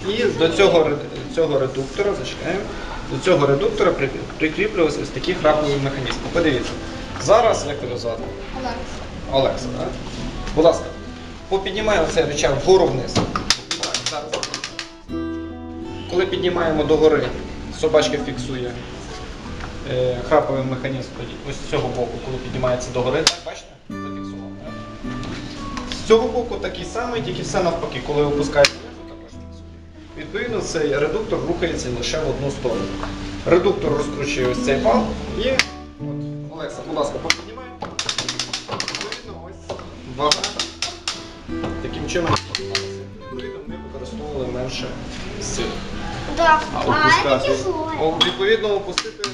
І до цього редуктора, зачекаємо, до цього редуктора прикріплювався ось такий храповий механізм. Подивіться, зараз, як тебе звати? Олекса, так? Будь ласка, попіднімаємо цей рычаг вгору вниз. Так, зараз. Коли піднімаємо догори, собачка фіксує храповий механізм ось з цього боку, коли піднімається догори, так, бачите? Зафіксував, так? З цього боку такий самий, тільки все навпаки, коли опускається внизу, також фіксує. Відповідно, цей редуктор рухається лише в одну сторону. Редуктор розкручує ось цей вал і, от, Олекса, будь ласка, попіднімаємо. Відповідно, ось вага. Таким чином, відповідно, ми використовували менше сил. Да. А А это опускати, тяжело. відповідно, опустити